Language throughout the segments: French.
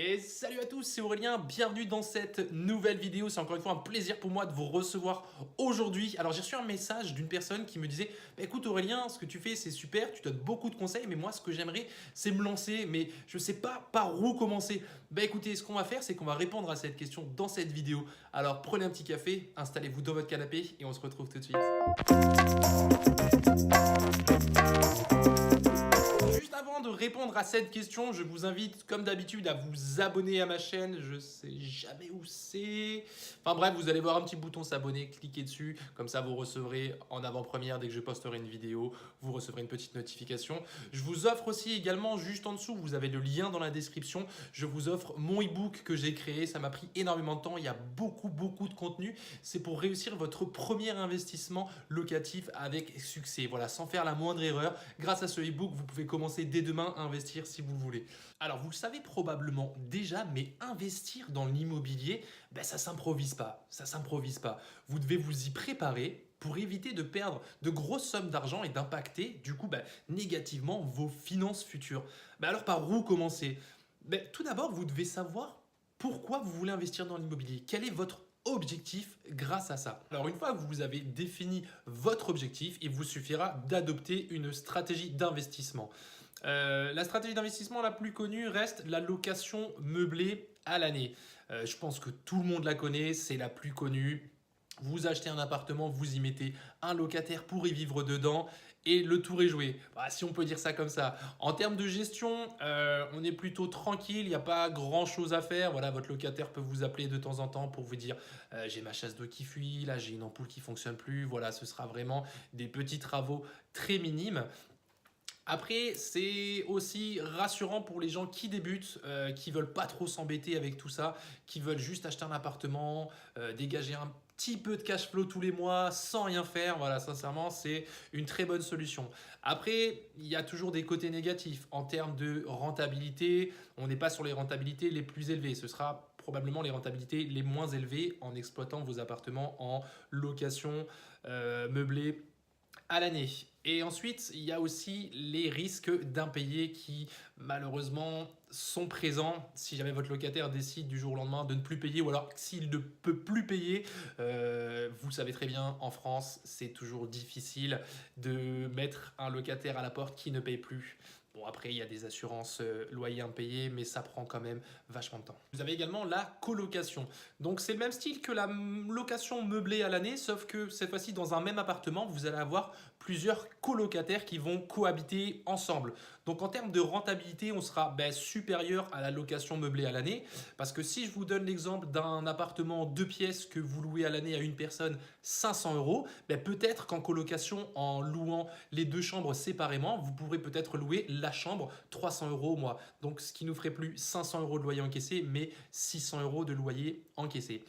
Et salut à tous, c'est Aurélien, bienvenue dans cette nouvelle vidéo. C'est encore une fois un plaisir pour moi de vous recevoir aujourd'hui. Alors j'ai reçu un message d'une personne qui me disait écoute Aurélien, ce que tu fais c'est super, tu donnes beaucoup de conseils, mais moi ce que j'aimerais c'est me lancer, mais je ne sais pas par où commencer. Écoutez, ce qu'on va faire c'est qu'on va répondre à cette question dans cette vidéo. Alors prenez un petit café, installez-vous dans votre canapé et on se retrouve tout de suite. Juste avant de répondre à cette question, je vous invite comme d'habitude à vous abonner à ma chaîne. Je sais jamais où c'est. Enfin bref, vous allez voir un petit bouton s'abonner, cliquez dessus. Comme ça, vous recevrez en avant-première dès que je posterai une vidéo. Vous recevrez une petite notification. Je vous offre aussi également, juste en dessous, vous avez le lien dans la description. Je vous offre mon e-book que j'ai créé. Ça m'a pris énormément de temps. Il y a beaucoup de contenu. C'est pour réussir votre premier investissement locatif avec succès. Voilà, sans faire la moindre erreur. Grâce à ce e-book, vous pouvez commencer dès demain à investir si vous le voulez. Alors, vous le savez probablement déjà, mais investir dans l'immobilier, ça s'improvise pas. Ça s'improvise pas. Vous devez vous y préparer pour éviter de perdre de grosses sommes d'argent et d'impacter du coup négativement vos finances futures. Alors, par où commencer? Tout d'abord, vous devez savoir pourquoi vous voulez investir dans l'immobilier. Quel est votre objectif grâce à ça? Alors une fois que vous avez défini votre objectif, il vous suffira d'adopter une stratégie d'investissement. La stratégie d'investissement la plus connue reste la location meublée à l'année. Je pense que tout le monde la connaît, c'est la plus connue. Vous achetez un appartement, vous y mettez un locataire pour y vivre dedans et le tour est joué. Si on peut dire ça comme ça. En termes de gestion, on est plutôt tranquille, il n'y a pas grand chose à faire. Voilà, votre locataire peut vous appeler de temps en temps pour vous dire j'ai ma chasse d'eau qui fuit, là j'ai une ampoule qui fonctionne plus. Voilà, ce sera vraiment des petits travaux très minimes. Après, c'est aussi rassurant pour les gens qui débutent, qui veulent pas trop s'embêter avec tout ça, qui veulent juste acheter un appartement, dégager un petit peu de cash flow tous les mois sans rien faire. Voilà, sincèrement, c'est une très bonne solution. Après, il y a toujours des côtés négatifs. En termes de rentabilité, on n'est pas sur les rentabilités les plus élevées. Ce sera probablement les rentabilités les moins élevées en exploitant vos appartements en location meublée à l'année. Et ensuite, il y a aussi les risques d'impayés qui, malheureusement, sont présents si jamais votre locataire décide du jour au lendemain de ne plus payer ou alors s'il ne peut plus payer. Vous le savez très bien, en France, c'est toujours difficile de mettre un locataire à la porte qui ne paye plus. Bon, après, il y a des assurances loyers impayés, mais ça prend quand même vachement de temps. Vous avez également la colocation. Donc, c'est le même style que la location meublée à l'année, sauf que cette fois-ci, dans un même appartement, vous allez avoir plusieurs colocataires qui vont cohabiter ensemble. Donc, en termes de rentabilité, on sera supérieur à la location meublée à l'année. Parce que si je vous donne l'exemple d'un appartement 2 pièces que vous louez à l'année à une personne 500 euros, peut-être qu'en colocation, en louant les 2 chambres séparément, vous pourrez peut-être louer la chambre 300 euros au mois. Donc, ce qui nous ferait plus 500 euros de loyer encaissé, mais 600 euros de loyer encaissé.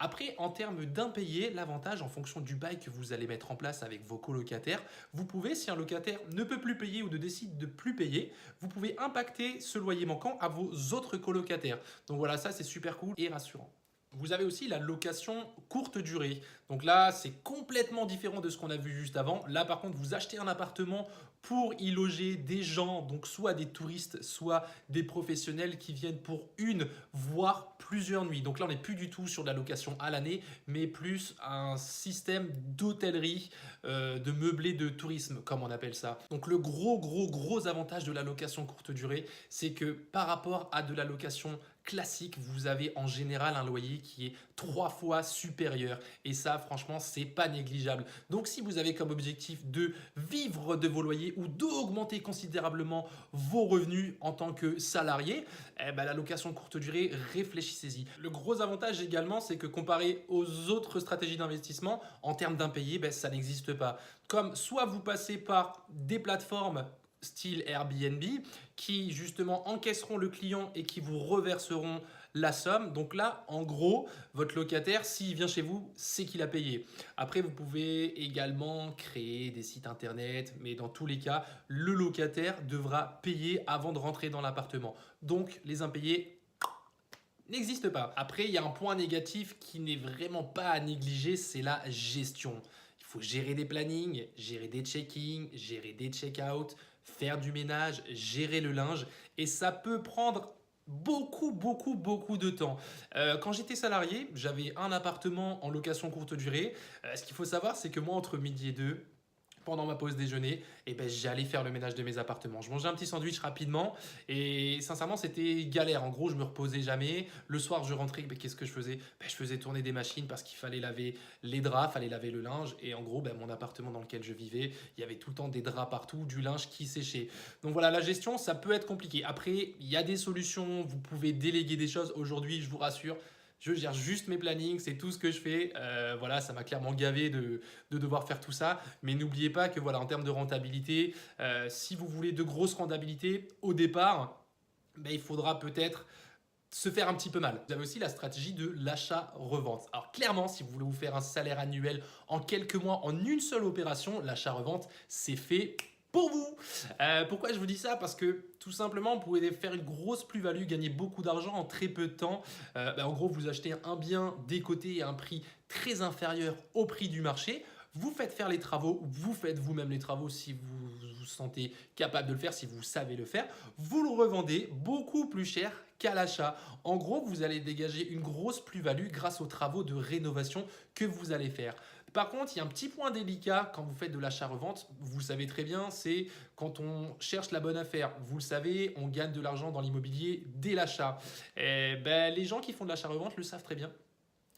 Après, en termes d'impayés, l'avantage en fonction du bail que vous allez mettre en place avec vos colocataires, vous pouvez, si un locataire ne peut plus payer ou ne décide de plus payer, vous pouvez impacter ce loyer manquant à vos autres colocataires. Donc voilà, ça c'est super cool et rassurant. Vous avez aussi la location courte durée. Donc là, c'est complètement différent de ce qu'on a vu juste avant. Là, par contre, vous achetez un appartement pour y loger des gens, donc soit des touristes, soit des professionnels qui viennent pour une, voire plusieurs nuits. Donc là, on n'est plus du tout sur de la location à l'année, mais plus un système d'hôtellerie, de meublé de tourisme, comme on appelle ça. Donc le gros avantage de la location courte durée, c'est que par rapport à de la location classique, vous avez en général un loyer qui est 3 fois supérieur. Et ça, franchement, c'est pas négligeable. Donc, si vous avez comme objectif de vivre de vos loyers ou d'augmenter considérablement vos revenus en tant que salarié, la location courte durée, réfléchissez-y. Le gros avantage également, c'est que comparé aux autres stratégies d'investissement, en termes d'impayés, ça n'existe pas. Comme soit vous passez par des plateformes style Airbnb qui justement encaisseront le client et qui vous reverseront la somme. Donc là, en gros, votre locataire, s'il vient chez vous, c'est qu'il a payé. Après, vous pouvez également créer des sites internet, mais dans tous les cas, le locataire devra payer avant de rentrer dans l'appartement. Donc, les impayés n'existent pas. Après, il y a un point négatif qui n'est vraiment pas à négliger, c'est la gestion. Il faut gérer des plannings, gérer des check-in, gérer des check-out, faire du ménage, gérer le linge. Et ça peut prendre Beaucoup de temps. Quand j'étais salarié, j'avais un appartement en location courte durée. Ce qu'il faut savoir, c'est que moi, entre midi et 2, pendant ma pause déjeuner, j'allais faire le ménage de mes appartements. Je mangeais un petit sandwich rapidement et sincèrement, c'était galère. En gros, je me reposais jamais. Le soir, je rentrais, qu'est-ce que je faisais? Je faisais tourner des machines parce qu'il fallait laver les draps, fallait laver le linge. Et en gros, mon appartement dans lequel je vivais, il y avait tout le temps des draps partout, du linge qui séchait. Donc voilà, la gestion, ça peut être compliqué. Après, il y a des solutions. Vous pouvez déléguer des choses. Aujourd'hui, je vous rassure, je gère juste mes plannings, c'est tout ce que je fais. Voilà, ça m'a clairement gavé de devoir faire tout ça. Mais n'oubliez pas que voilà, en termes de rentabilité, si vous voulez de grosses rentabilités au départ, il faudra peut-être se faire un petit peu mal. Vous avez aussi la stratégie de l'achat-revente. Alors clairement, si vous voulez vous faire un salaire annuel en quelques mois, en une seule opération, l'achat-revente, c'est fait pour vous. Pourquoi je vous dis ça? Parce que tout simplement, vous pouvez faire une grosse plus-value, gagner beaucoup d'argent en très peu de temps. En gros, vous achetez un bien décoté à un prix très inférieur au prix du marché. Vous faites faire les travaux, vous faites vous-même les travaux si vous vous sentez capable de le faire, si vous savez le faire. Vous le revendez beaucoup plus cher qu'à l'achat. En gros, vous allez dégager une grosse plus-value grâce aux travaux de rénovation que vous allez faire. Par contre, il y a un petit point délicat quand vous faites de l'achat-revente. Vous le savez très bien, c'est quand on cherche la bonne affaire. Vous le savez, on gagne de l'argent dans l'immobilier dès l'achat. Les gens qui font de l'achat-revente le savent très bien.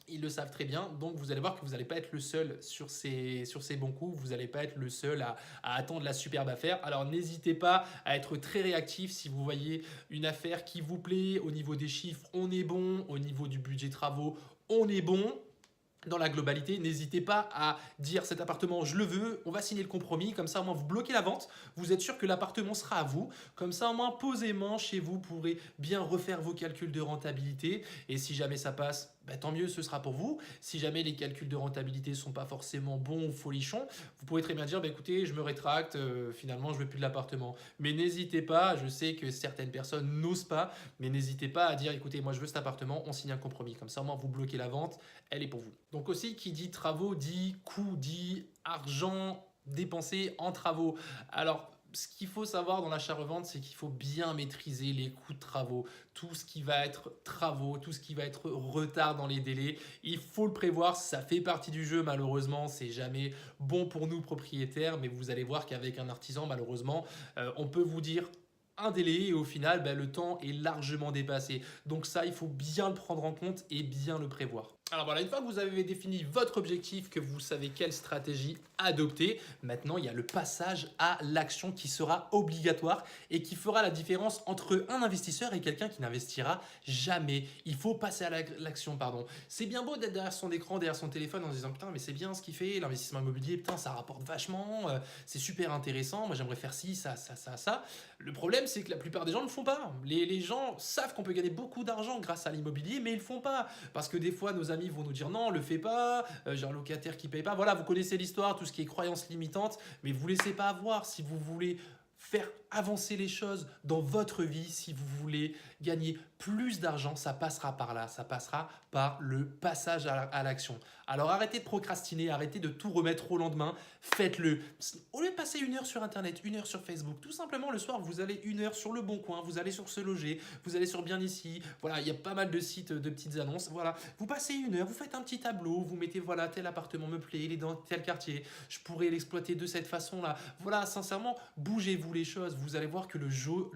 Ils le savent très bien, donc vous allez voir que vous n'allez pas être le seul sur ces bons coups, vous n'allez pas être le seul à attendre la superbe affaire. Alors n'hésitez pas à être très réactif si vous voyez une affaire qui vous plaît, au niveau des chiffres, on est bon, au niveau du budget travaux, on est bon. Dans la globalité, n'hésitez pas à dire cet appartement, je le veux, on va signer le compromis, comme ça au moins vous bloquez la vente, vous êtes sûr que l'appartement sera à vous, comme ça au moins posément chez vous, vous pourrez bien refaire vos calculs de rentabilité, et si jamais ça passe, tant mieux, ce sera pour vous. Si jamais les calculs de rentabilité ne sont pas forcément bons ou folichons, vous pourrez très bien dire, écoutez, je me rétracte, finalement je ne veux plus de l'appartement. Mais n'hésitez pas, je sais que certaines personnes n'osent pas, mais n'hésitez pas à dire, écoutez, moi je veux cet appartement, on signe un compromis, comme ça au moins vous bloquez la vente, elle est pour vous. Donc aussi, qui dit travaux dit coût, dit argent dépensé en travaux. Alors, ce qu'il faut savoir dans l'achat-revente, c'est qu'il faut bien maîtriser les coûts de travaux. Tout ce qui va être travaux, tout ce qui va être retard dans les délais, il faut le prévoir. Ça fait partie du jeu, malheureusement. C'est jamais bon pour nous, propriétaires. Mais vous allez voir qu'avec un artisan, malheureusement, on peut vous dire un délai et au final, le temps est largement dépassé. Donc ça, il faut bien le prendre en compte et bien le prévoir. Alors voilà, une fois que vous avez défini votre objectif, que vous savez quelle stratégie adopter, maintenant il y a le passage à l'action qui sera obligatoire et qui fera la différence entre un investisseur et quelqu'un qui n'investira jamais. Il faut passer à l'action, pardon. C'est bien beau d'être derrière son écran, derrière son téléphone en se disant putain mais c'est bien ce qu'il fait, l'investissement immobilier, putain ça rapporte vachement, c'est super intéressant, moi j'aimerais faire ci, ça, ça, ça, ça. Le problème c'est que la plupart des gens ne le font pas. Les gens savent qu'on peut gagner beaucoup d'argent grâce à l'immobilier mais ils ne le font pas parce que des fois nos amis vont nous dire non, le fais pas, j'ai un locataire qui paye pas. Voilà, vous connaissez l'histoire, tout ce qui est croyances limitantes, mais vous laissez pas avoir si vous voulez faire avancer les choses dans votre vie, si vous voulez gagner plus d'argent, ça passera par là, ça passera par le passage à l'action. Alors arrêtez de procrastiner, arrêtez de tout remettre au lendemain, faites-le. Au lieu de passer 1 heure sur Internet, 1 heure sur Facebook, tout simplement le soir, vous allez 1 heure sur Le Bon Coin, vous allez sur Se Loger, vous allez sur Bien Ici, voilà, il y a pas mal de sites de petites annonces, voilà. Vous passez 1 heure, vous faites un petit tableau, vous mettez, voilà, tel appartement me plaît, il est dans tel quartier, je pourrais l'exploiter de cette façon-là. Voilà, sincèrement, bougez-vous les choses, vous allez voir que le jeu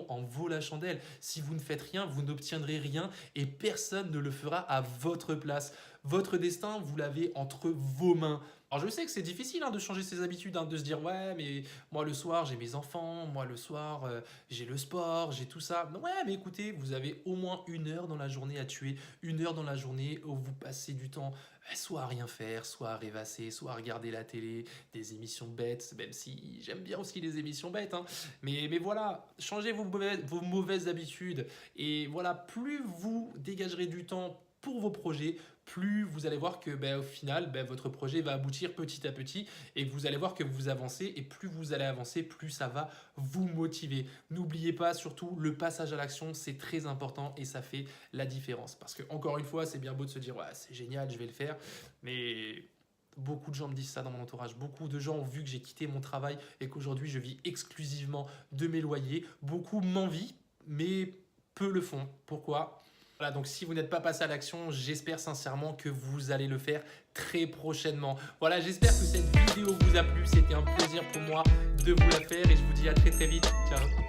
en vaut la chandelle. Si vous ne faites rien, vous n'obtiendrez rien et personne ne le fera à votre place. Votre destin, vous l'avez entre vos mains. Alors je sais que c'est difficile de changer ses habitudes, de se dire ouais mais moi le soir j'ai mes enfants, moi le soir j'ai le sport, j'ai tout ça. Ouais mais écoutez, vous avez au moins 1 heure dans la journée à tuer, 1 heure dans la journée où vous passez du temps soit à rien faire, soit à rêvasser, soit à regarder la télé, des émissions bêtes, même si j'aime bien aussi les émissions bêtes. Mais voilà, changez vos mauvaises habitudes et voilà, plus vous dégagerez du temps pour vos projets, plus vous allez voir que au final, votre projet va aboutir petit à petit et vous allez voir que vous avancez et plus vous allez avancer, plus ça va vous motiver. N'oubliez pas surtout le passage à l'action, c'est très important et ça fait la différence. Parce que encore une fois, c'est bien beau de se dire ouais, c'est génial, je vais le faire, mais beaucoup de gens me disent ça dans mon entourage. Beaucoup de gens ont vu que j'ai quitté mon travail et qu'aujourd'hui je vis exclusivement de mes loyers. Beaucoup m'envient, mais peu le font. Pourquoi? Voilà, donc si vous n'êtes pas passé à l'action, j'espère sincèrement que vous allez le faire très prochainement. Voilà, j'espère que cette vidéo vous a plu. C'était un plaisir pour moi de vous la faire et je vous dis à très très vite. Ciao.